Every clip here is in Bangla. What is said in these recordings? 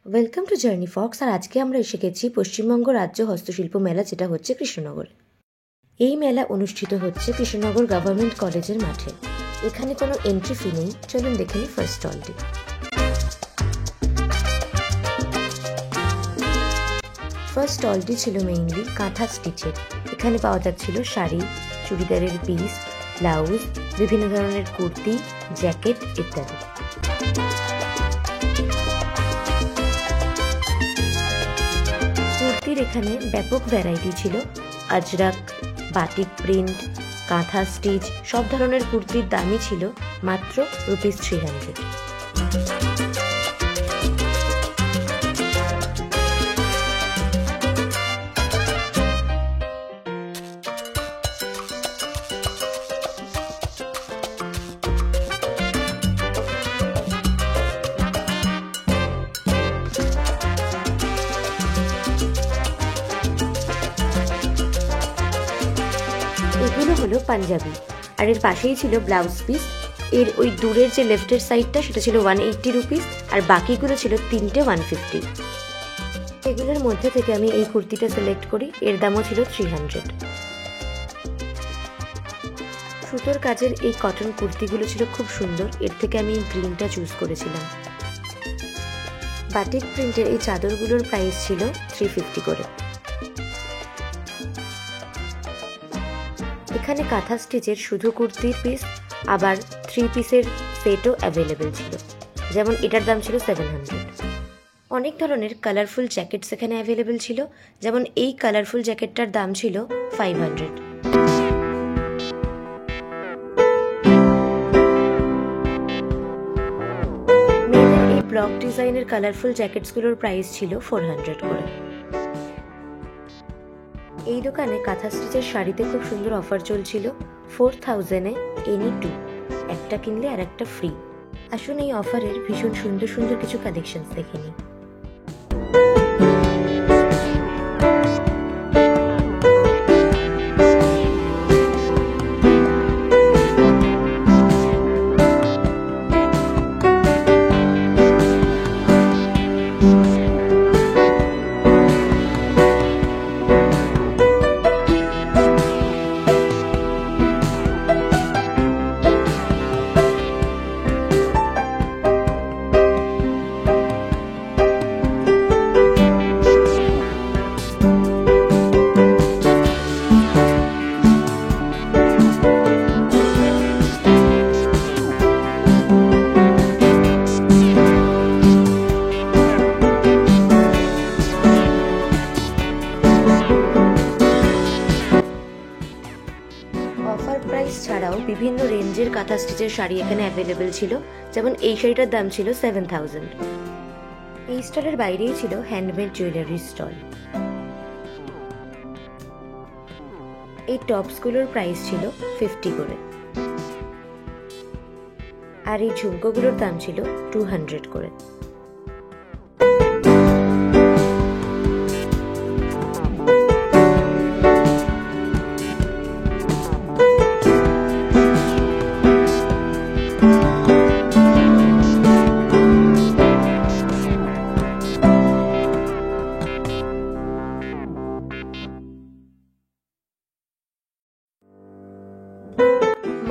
Welcome to Journey Fox. আর আজকে আমরা এসে গেছি পশ্চিমবঙ্গ রাজ্য হস্তশিল্প মেলা, যেটা হচ্ছে কৃষ্ণনগরে। এই মেলা অনুষ্ঠিত হচ্ছে কৃষ্ণনগর গভর্নমেন্ট কলেজের মাঠে। এখানে কোনো এন্ট্রি ফি নেই। চলুন দেখে নিই ফার্স্ট স্টলটি। ফার্স্ট স্টলটি ছিল মেইনলি কাঁথা স্টিচের। এখানে পাওয়া যাচ্ছিল শাড়ি, চুড়িদারের পিস, ব্লাউজ, বিভিন্ন ধরনের কুর্তি, জ্যাকেট ইত্যাদি। কুর্তির এখানে ব্যাপক ভ্যারাইটি ছিল। আজরাক, বাটিক প্রিন্ট, কাঁথা স্টিচ, সব ধরনের কুর্তির দামই ছিল মাত্র ₹300। এগুলো হলো পাঞ্জাবি, আর এর পাশেই ছিল ব্লাউজ পিস। এর ওই দূরের যে লেফটের সাইডটা সেটা ছিল ₹180, আর বাকিগুলো ছিল তিনটে ₹150। এগুলোর মধ্যে থেকে আমি এই কুর্তিটা সিলেক্ট করি। এর দামও ছিল $300। সুতোর কাজের এই কটন কুর্তিগুলো ছিল খুব সুন্দর। এর থেকে আমি এই গ্রিনটা চুজ করেছিলাম। বাটিক প্রিন্টের এই চাদরগুলোর প্রাইস ছিল $350 করে। এখানে কাঁথা স্টিচের শুধু কুর্তির পিস, আবার 3 পিসের সেটও অ্যাভেলেবেল ছিল। যেমন এটার দাম ছিল $700। অনেক ধরনের কালারফুল জ্যাকেটস এখানে অ্যাভেলেবেল ছিল। যেমন এই কালারফুল জ্যাকেটটার দাম ছিল $500। মেয়েদের এই ব্লক ডিজাইনের কালারফুল জ্যাকেটসগুলোর প্রাইস ছিল $400 করে। এই দোকানে কাঁথা স্টিচের শাড়িতে খুব সুন্দর অফার চলছিল। 4000-এ এনি 2, একটা কিনলে আর একটা ফ্রি। আসুন এই অফারের ভীষণ সুন্দর সুন্দর কিছু কালেকশনস দেখে নিই। অফার প্রাইস ছাড়াও বিভিন্ন রেঞ্জের কাঁথা স্টিচের শাড়ি এখানে অ্যাভেলেবেল ছিল। যেমন এই শাড়িটার দাম ছিল $7000। এই স্টলের বাইরেই ছিল হ্যান্ডমেড জুয়েলারি স্টল। এই টপসগুলোর প্রাইস ছিল $50 করে, আর এই ঝুমকোগুলোর দাম ছিল $200 করে।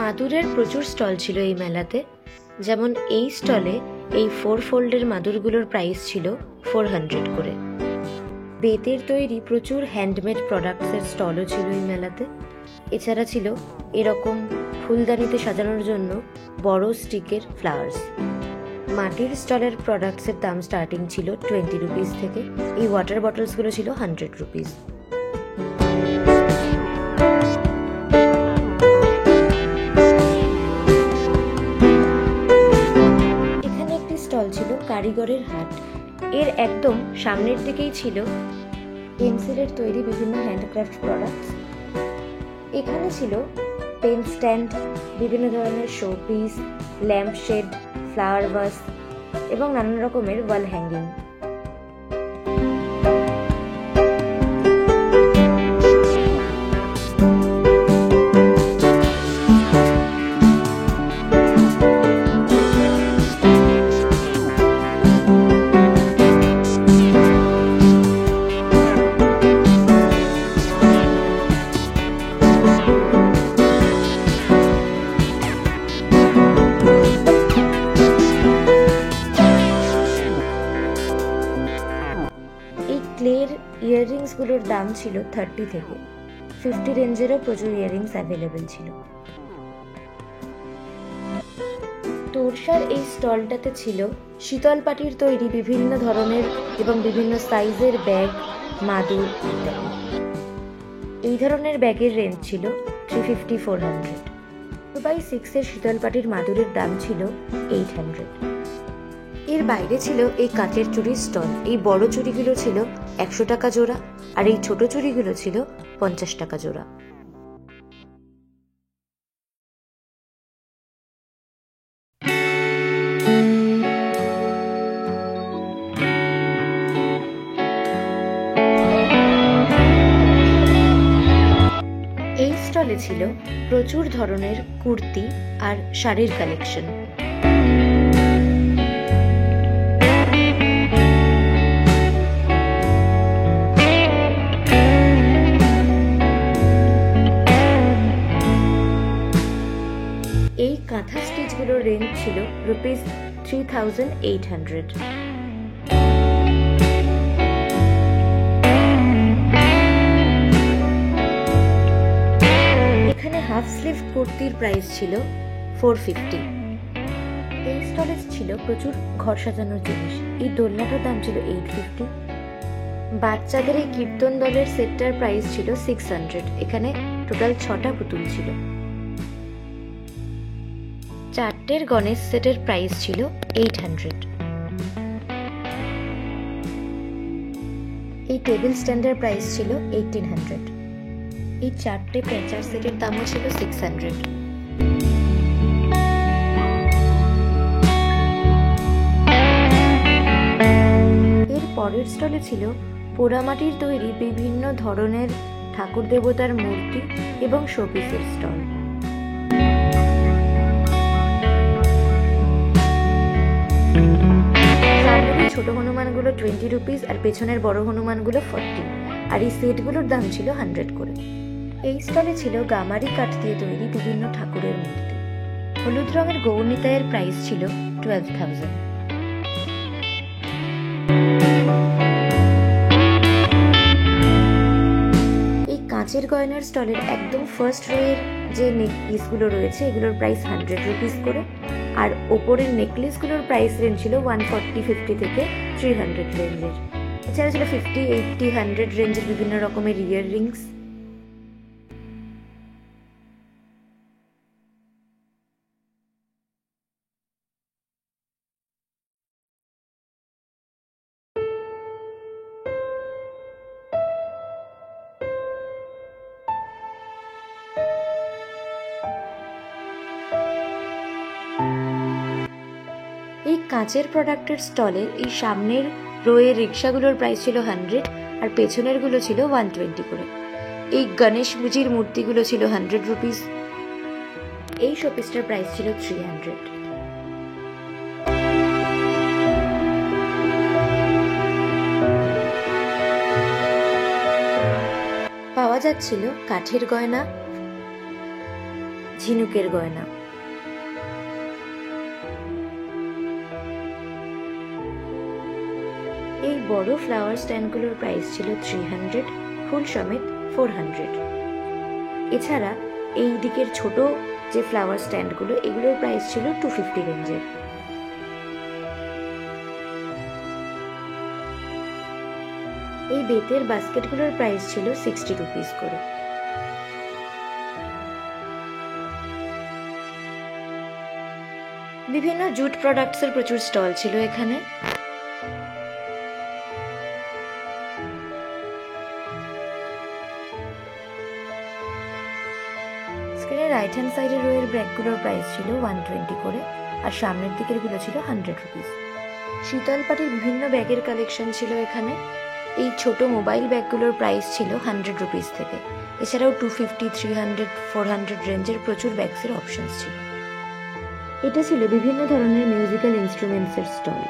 মাদুরের প্রচুর স্টল ছিল এই মেলাতে। যেমন এই স্টলে এই 4 ফোল্ডের মাদুরগুলোর প্রাইস ছিল $400 করে। বেতের তৈরি প্রচুর হ্যান্ডমেড প্রোডাক্টসের স্টলও ছিল এই মেলাতে। এছাড়া ছিল এরকম ফুলদানিতে সাজানোর জন্য বড় স্টিকের ফ্লাওয়ার্স। মাটির স্টলের প্রোডাক্টসের দাম স্টার্টিং ছিল $20 থেকে। এই ওয়াটার বটলসগুলো ছিল $100। স্টল ছিল কারিগরের হাট। এর একদম সামনের দিকেই ছিল পেন্সিলের তৈরি বিভিন্ন হ্যান্ডক্রাফট প্রোডাক্টস। এখানে ছিল পেন স্ট্যান্ড, বিভিন্ন ধরনের show piece, lamp shade, flower vase এবং নানান রকমের ওয়াল হ্যাঙ্গিং। ইয়াররিংসগুলোর দাম ছিল 30 থেকে 50 রেঞ্জেরও প্রচুর ইয়াররিংস অ্যাভেলেবেল ছিল। তোরসার এই স্টলটাতে ছিল শীতল পাটির তৈরি বিভিন্ন ধরনের এবং বিভিন্ন সাইজের ব্যাগ, মাদুর ইত্যাদি। এই ধরনের ব্যাগের রেঞ্জ ছিল 350-400। 2x6 এর শীতল পাটির মাদুরের দাম ছিল 800। এর বাইরে ছিল এই কাঁচের চুড়ির স্টল। এই বড় চুড়িগুলো ছিল 100 টাকা জোড়া, আর এই ছোট চুড়িগুলো ছিল 50 টাকা জোড়া। এই স্টলে ছিল প্রচুর ধরনের কুর্তি আর শাড়ির কালেকশন। এই কাঁথা স্টিচগুলোর রেঞ্জ ছিল ₹3,800। এখানে হাফ স্লিভ কুর্তির প্রাইস ছিল 450। এই স্টলে ছিল প্রচুর ঘর সাজানোর জিনিস। এই দোলনাটার দাম ছিল 850। বাচ্চাদের এই কীর্তন দলের সেটটার প্রাইস ছিল 600। এখানে টোটাল 6টা পুতুল ছিল। 4টের গণেশ সেটের প্রাইস ছিল 800। এই টেবিল স্ট্যান্ডের প্রাইস ছিল 1800। এই 4টে পেঁচার সেটের দামও ছিল 600। এর পরের স্টলে ছিল পোড়ামাটির তৈরি বিভিন্ন ধরনের ঠাকুর দেবতার মূর্তি এবং শোপিসের স্টল। সামনের ছোট হনুমানগুলো 20 রুপিস আর পেছনের বড় হনুমানগুলো 40, আর এই সেটগুলোর দাম ছিল 100 করে। এই স্টলে ছিল গামারি কাঠ দিয়ে তৈরি বিভিন্ন ঠাকুরের মূর্তি। হলুদ রঙের গৌরনিতাইয়ের প্রাইস ছিল 12,000। এই কাঁচের গয়নার স্টলের একদম ফার্স্ট রোয়ের যে নেক পিসগুলো রয়েছে এগুলোর প্রাইস 100 রুপিস করে, আর ওপরের নেকলেসগুলোর প্রাইস রেঞ্জ ছিল 140-50 থেকে 300 রেঞ্জের। এছাড়া ছিল 50, 80, 100 রেঞ্জের বিভিন্ন রকমের ইয়াররিংস। এই কাঁচের প্রোডাক্টের স্টলের এই সামনের রোয়ের রিক্সাগুলোর প্রাইস ছিল 100 আর পেছনের গুলো ছিল 120 করে। এই গণেশজির মূর্তিগুলো ছিল 100 রুপিস। এই শোপিসটার প্রাইস ছিল 300। পাওয়া যাচ্ছিল কাঠের গয়না, ঝিনুকের গয়না। এই বড় ফ্লাওয়ার স্ট্যান্ডগুলোর প্রাইস ছিল 300, ফুল সমেত 400। এছাড়া এই দিকের ছোট যে ফ্লাওয়ার স্ট্যান্ডগুলো এগুলোর প্রাইস ছিল 250 রেঞ্জের। এই বেতের বাস্কেটগুলোর প্রাইস ছিল 60 রুপিস করে। বিভিন্ন জুট প্রোডাক্টসের প্রচুর স্টল ছিল এখানে। স্ক্রিনের রাইট হ্যান্ড সাইডের রোয়ের ব্যাগগুলোর প্রাইস ছিল 120 করে, আর সামনের দিকের গুলো ছিল 100 রুপিস। শীতল পাটির বিভিন্ন ব্যাগের কালেকশন ছিল এখানে। এই ছোট মোবাইল ব্যাগগুলোর প্রাইস ছিল 100 রুপিস থেকে। এছাড়াও 250, 300, 400 রেঞ্জের প্রচুর ব্যাগসের অপশনস ছিল। এটা ছিল বিভিন্ন ধরনের মিউজিক্যাল ইনস্ট্রুমেন্টসের স্টল।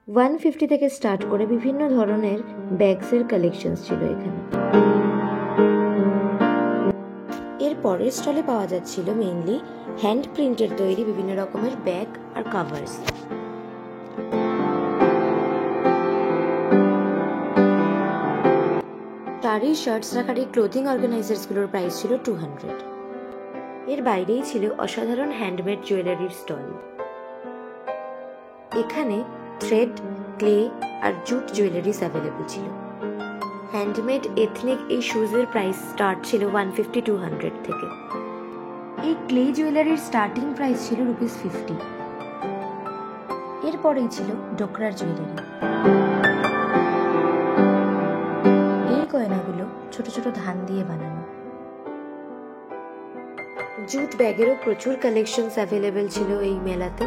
$150 থেকে স্টার্ট করে বিভিন্ন ধরনের ব্যাগসের কালেকশনস ছিল এখানে। এরপর পরের স্টলে পাওয়া যাচ্ছিল মেইনলি হ্যান্ড প্রিন্টের তৈরি বিভিন্ন রকমের ব্যাগ আর কাভার্স। শাড়ি, শার্টস রাখার এই ক্লোথিং অর্গানাইজার্সগুলোর প্রাইস ছিল 200। এর বাইরেই ছিল অসাধারণ হ্যান্ডমেড জুয়েলারির স্টল। এখানে থ্রেড, ক্লে আর জুট জুয়েলারিস অ্যাভেলেবল ছিল। হ্যান্ডমেড এথনিক এই শুজের প্রাইস স্টার্ট ছিল 150-200 থেকে। এই ক্লে জুয়েলারির স্টার্টিং প্রাইস ছিল ₹50। এরপরেই ছিল ডোকরার জুয়েলারি। এই গয়নাগুলো ছোট ছোট ধান দিয়ে বানানো। জুট ব্যাগেরও প্রচুর কালেকশনস অ্যাভেলেবেল ছিল এই মেলাতে।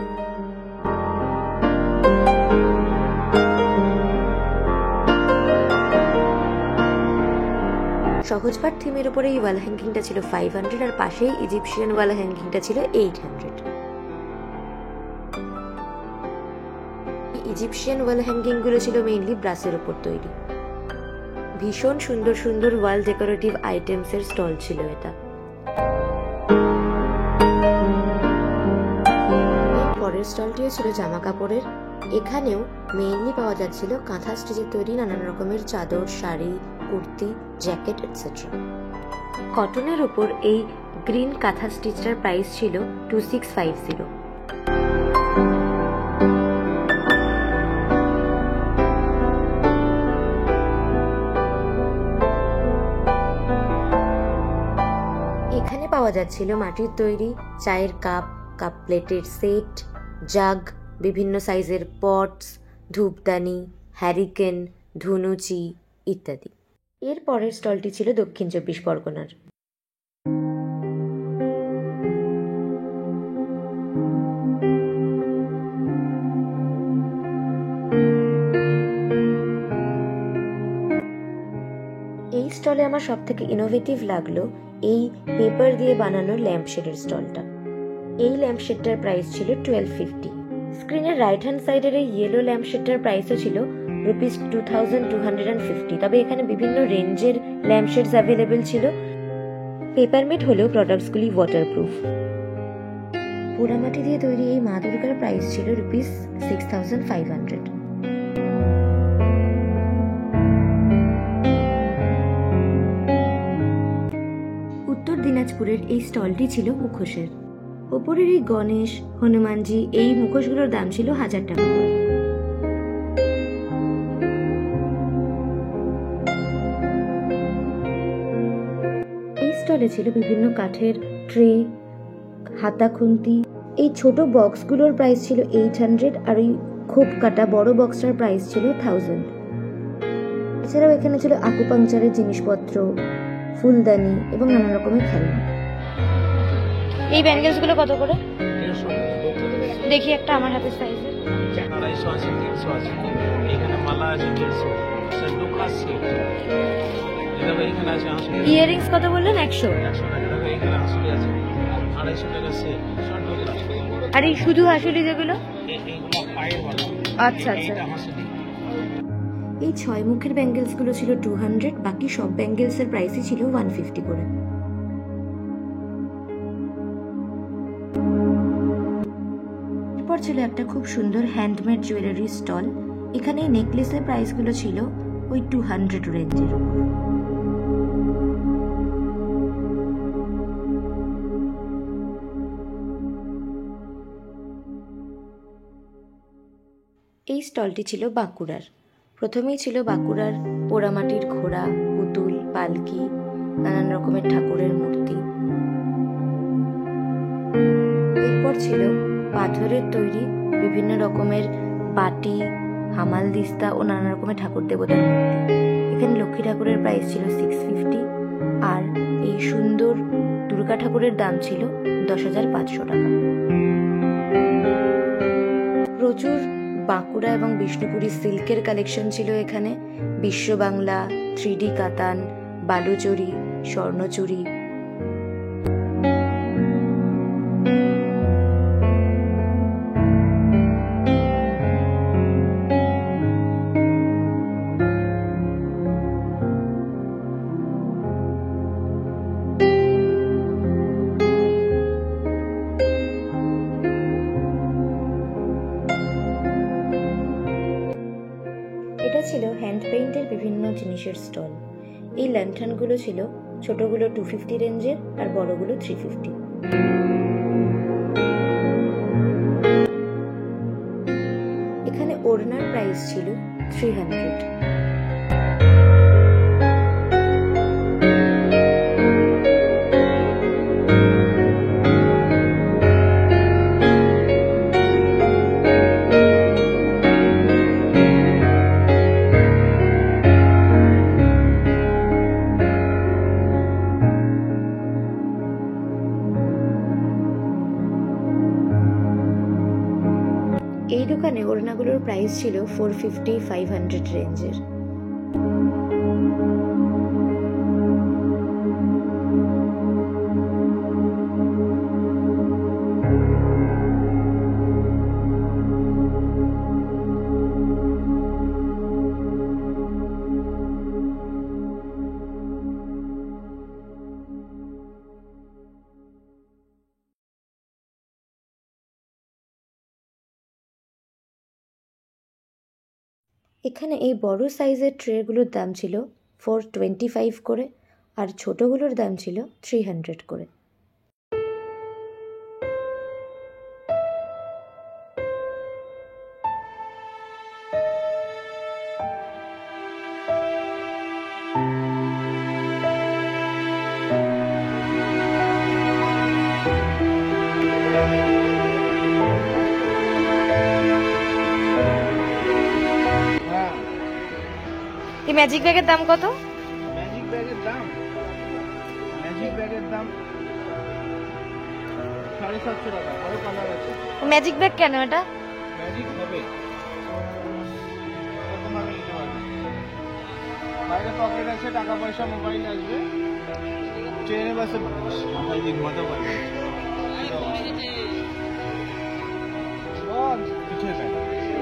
সহজপাঠ থিমের উপরে এই ওয়াল হ্যাঙ্গিংটা ছিল 500 আর পাশেই ইজিপশিয়ান ওয়াল হ্যাঙ্গিংটা ছিল 800। ইজিপশিয়ান ওয়াল হ্যাঙ্গিং গুলো ছিল মেইনলি ব্রাসের উপর তৈরি। ভীষণ সুন্দর সুন্দর ওয়াল ডেকোরেটিভ আইটেমস এর স্টল ছিল এটা। পরের স্টলটিও ছিল জামা কাপড়ের। এখানেও মেইনলি পাওয়া যাচ্ছিল কাঁথা স্টিচের তৈরি নানান রকমের চাদর, শাড়ি, কুর্তি, জ্যাকেট এটসেট্রা। কটনের উপর এই গ্রিন কাঁথা স্টিচটার প্রাইস ছিল 2650। এখানে পাওয়া যাচ্ছিল মাটির তৈরি চায়ের কাপ, কাপ প্লেটের সেট, জাগ, বিভিন্ন সাইজের পটস, ধূপদানি, হ্যারিকেন, ধুনুচি ইত্যাদি। এর পরের স্টলটি ছিল দক্ষিণ 24 পরগনার। এই স্টলে আমার সব থেকে ইনোভেটিভ লাগলো এই পেপার দিয়ে বানানো ল্যাম্পশেডের স্টলটা। এই ল্যাম্পশেডটার প্রাইস ছিল 1250। স্ক্রিনের রাইট হ্যান্ড সাইডের এই ইয়েলো ল্যাম্পশেডটার প্রাইসও ছিল ₹2250। তবে এখানে বিভিন্ন রেঞ্জের ল্যাম্পশেডস অ্যাভেলেবেল ছিল। পেপারমেড হলেও প্রোডাক্টসগুলি ওয়াটারপ্রুফ। পোড়ামাটি দিয়ে তৈরি এই মা দুর্গার প্রাইস ছিল ₹6500। উত্তর দিনাজপুরের এই স্টলটি ছিল মুখোশের। ওপরের এই গণেশ, হনুমানজি এই মুখোশগুলোর দাম ছিল 1000 টাকা। এই স্টলে ছিল বিভিন্ন কাঠের ট্রে, হাতা খুন্তি। এই ছোট বক্সগুলোর প্রাইস ছিল 800 আর ওই খোপ কাটা বড় বক্সটার প্রাইস ছিল 1000। এছাড়াও এখানে ছিল আকুপাংচারের জিনিসপত্র, ফুলদানি এবং নানা রকমের খেলনা। এই ব্যাঙ্গেলস গুলো কত করে? দেখি একটা আমার হাতের সাইজে। 250 আছে, 300 আছে। এখানে মালা আছে 150, সন্দুক আছে। এখানে আছে আসলে। ইয়ারিংস কত বললেন? 100 টাকা। এখানে আসলে আছে 250 টাকা সেট। সন্দুক আছে। আর এই শুধু আসলে যেগুলো এইগুলো পায়ের বালা। আচ্ছা আচ্ছা। এই 6 মুখের ব্যাঙ্গেলস গুলো ছিল 200, বাকি সব ব্যাঙ্গেলস এর প্রাইসই ছিল 150 করে। এরপর ছিল একটা খুব সুন্দর হ্যান্ডমেড জুয়েলারি স্টল। এখানে নেকলেসের প্রাইস গুলো ছিল ওই 200 রেঞ্জের। এই স্টলটি ছিল বাঁকুড়ার। প্রথমেই ছিল বাঁকুড়ার পোড়ামাটির ঘোড়া, পুতুল, পালকি, নানান রকমের ঠাকুরের মূর্তি। এরপর ছিল পাথরের তৈরি বিভিন্ন রকমের বাটি, হামাল দিস্তা ও নানা রকমের ঠাকুর দেবতার মূর্তি। এখানে লক্ষ্মী ঠাকুরের প্রাইস ছিল 650 আর এই সুন্দর দুর্গা ঠাকুরের দাম ছিল 10,500 টাকা। প্রচুর বাঁকুড়া এবং বিষ্ণুপুরি সিল্কের কালেকশন ছিল এখানে। বিশ্ব বাংলা, 3D কাতান, বালুচুরি, স্বর্ণচুরি। জিনিসের স্টল। এই ল্যান্টার্নগুলো ছিল ছোটগুলো 250 রেঞ্জের আর বড়গুলো 350। এখানে ওড়নার প্রাইস ছিল 300। এই দোকানে ওড়নাগুলোর প্রাইস ছিল 450-500 রেঞ্জের। এখানে এই বড় সাইজের ট্রেগুলোর দাম ছিল 425 করে আর ছোটগুলোর দাম ছিল 300 করে। এই ম্যাজিক ব্যাগের দাম কত? ম্যাজিক ব্যাগের দাম 750 টাকা। আরো কালার আছে। ম্যাজিক ব্যাগ কেন এটা? ম্যাজিক হবে এরকম ভাবে নিতে পারবে। বাইরে পকেট আছে, টাকা পয়সা মোবাইল আসবে, ট্রেনে বাসে মাথায় দিয়ে ঘুমাতেও পারবে।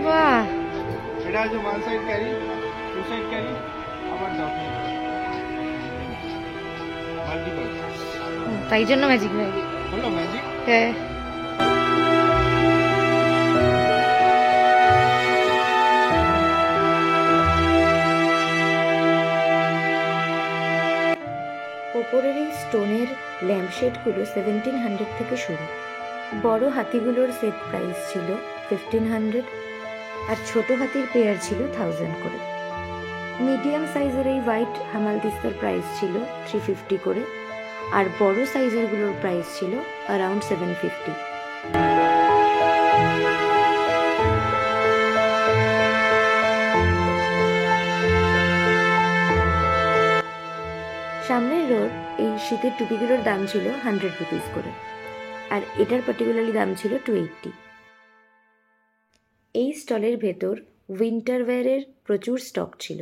বাহ, এটা হচ্ছে one side carry, two side carry, আবার মাল্টিপল। তাই জন্য ম্যাজিক ব্যাগ হলো ম্যাজিক। হ্যাঁ। ওপরের এই স্টোনের ল্যাম্পশেডগুলো 1700 থেকে শুরু। বড় হাতিগুলোর সেট প্রাইস ছিল 1500 আর ছোট হাতির পেয়ার ছিল 1000 করে। মিডিয়াম সাইজের এই হোয়াইট হামালদিস্তার প্রাইস ছিল 350 করে আর বড় সাইজেরগুলোর প্রাইস ছিল অ্যারাউন্ড 750। সামনের রোর এই শীতের টুপিগুলোর দাম ছিল 100 রুপিস করে আর এটার পার্টিকুলারলি দাম ছিল 280। এই স্টলের ভেতর উইন্টার ওয়্যারের প্রচুর স্টক ছিল।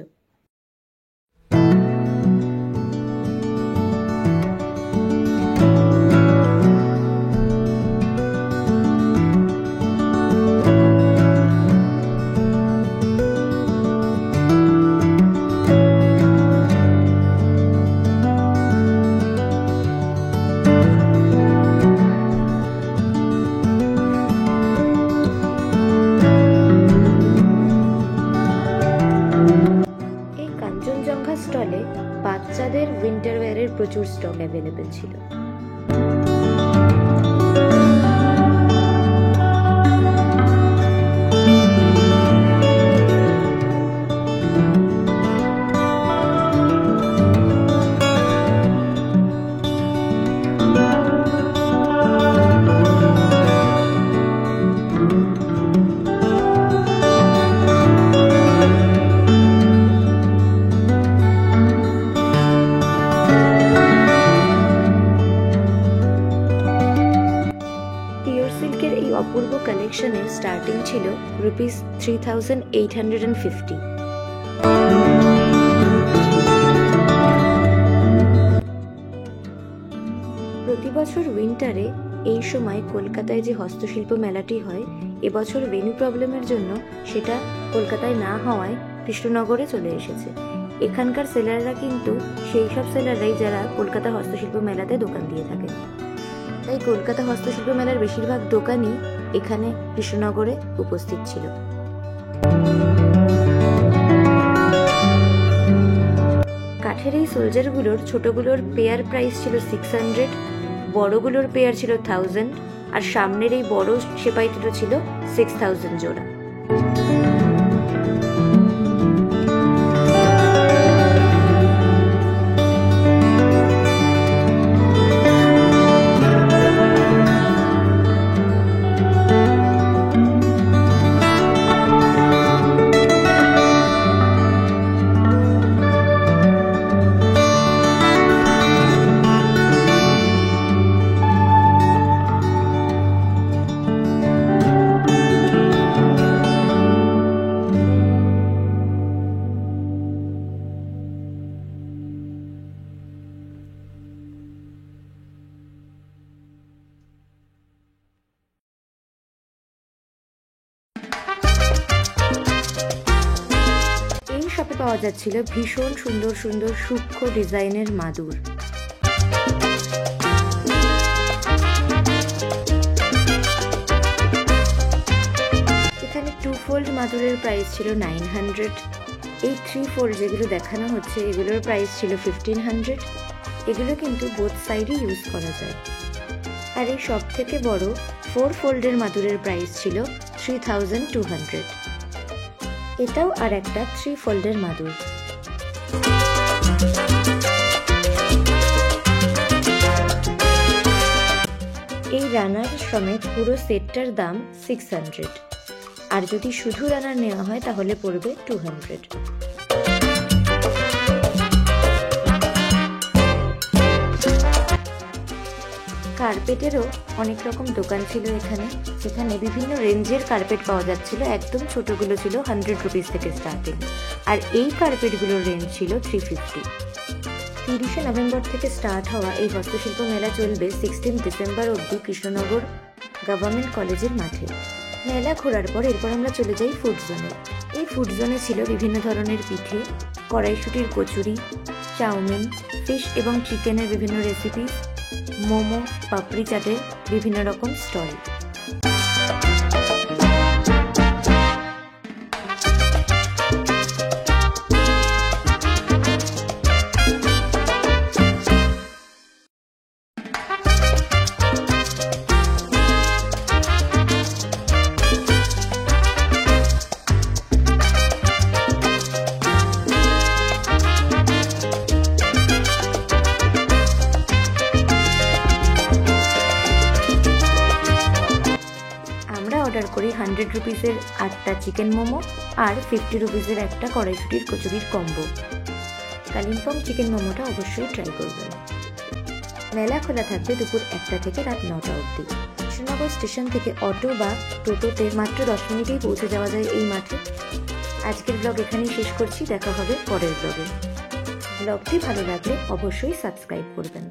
স্টলে বাচ্চাদের উইন্টার ওয়্যারের প্রচুর স্টক অ্যাভেলেবেল ছিল। অপূর্ব কালেকশনের স্টার্টিং ছিল ₹3850। প্রতি বছর উইন্টারে এই সময় কলকাতায় যে হস্তশিল্প মেলাটি হয়, এবছর ভেন্যু প্রবলেমের জন্য সেটা কলকাতায় না হওয়ায় কৃষ্ণনগরে চলে এসেছে। এখানকার সেলাররা কিন্তু সেই সব সেলাররাই যারা কলকাতা হস্তশিল্প মেলাতে দোকান দিয়ে থাকেন। তাই কলকাতা হস্তশিল্প মেলার বেশিরভাগ দোকানই এখানে কৃষ্ণনগরে উপস্থিত ছিল। কাঠের এই সোলজারগুলোর ছোটগুলোর পেয়ার প্রাইস ছিল 600, বড়গুলোর পেয়ার ছিল 1000, আর সামনের এই বড় সেপাই দুটো ছিল 6000 জোড়া। শপে পাওয়া যাচ্ছিল ভীষণ সুন্দর সুন্দর সূক্ষ্ম ডিজাইনের মাদুর। এখানে 2 ফোল্ড মাদুরের প্রাইস ছিল 900, এই 3 ফোল্ড যেগুলো দেখানো হচ্ছে এগুলোর প্রাইস ছিল 1500। এগুলো কিন্তু বোথ সাইডে ইউজ করা যায়। আর এই সব থেকে বড় 4 ফোল্ডের মাদুরের প্রাইস ছিল 3200। এটাও আর একটা 3 ফোল্ডের মাদুর। এই রানার সমেত পুরো সেটটার দাম 600, আর যদি শুধু রানার নেওয়া হয় তাহলে পড়বে 200। কার্পেটেরও অনেক রকম দোকান ছিল এখানে, যেখানে বিভিন্ন রেঞ্জের কার্পেট পাওয়া যাচ্ছিল। একদম ছোটগুলো ছিল 100 রুপিস থেকে স্টার্টিং, আর এই কার্পেটগুলোর রেঞ্জ ছিল 350। 30শে নভেম্বর থেকে স্টার্ট হওয়া এই হস্তশিল্প মেলা চলবে 16 ডিসেম্বর অবধি কৃষ্ণনগর গভর্নমেন্ট কলেজের মাঠে। মেলা ঘোরার পর এরপর আমরা চলে যাই ফুড জোনে। এই ফুড জোনে ছিল বিভিন্ন ধরনের পিঠে, কড়াইশুঁটির কচুরি, চাউমিন, ফিশ এবং চিকেনের বিভিন্ন রেসিপি, মোমো, পাপড়ি চাটের বিভিন্ন রকম স্টল। অর্ডার করি 100 রুপিসের 8টা চিকেন মোমো আর 50 রুপিসের একটা কড়াইশুঁটির কচুরির কম্বো। কালিম্পং চিকেন মোমোটা অবশ্যই ট্রাই করবেন। মেলা খোলা থাকবে দুপুর 1টা থেকে রাত 9টা অবধি। কৃষ্ণনগর স্টেশন থেকে অটো বা টোটোতে মাত্র 10 মিনিটেই পৌঁছে যাওয়া যায় এই মাঠে। আজকের ব্লগ এখানেই শেষ করছি, দেখা হবে পরের ব্লগে। ব্লগটি ভালো লাগলে অবশ্যই সাবস্ক্রাইব করবেন।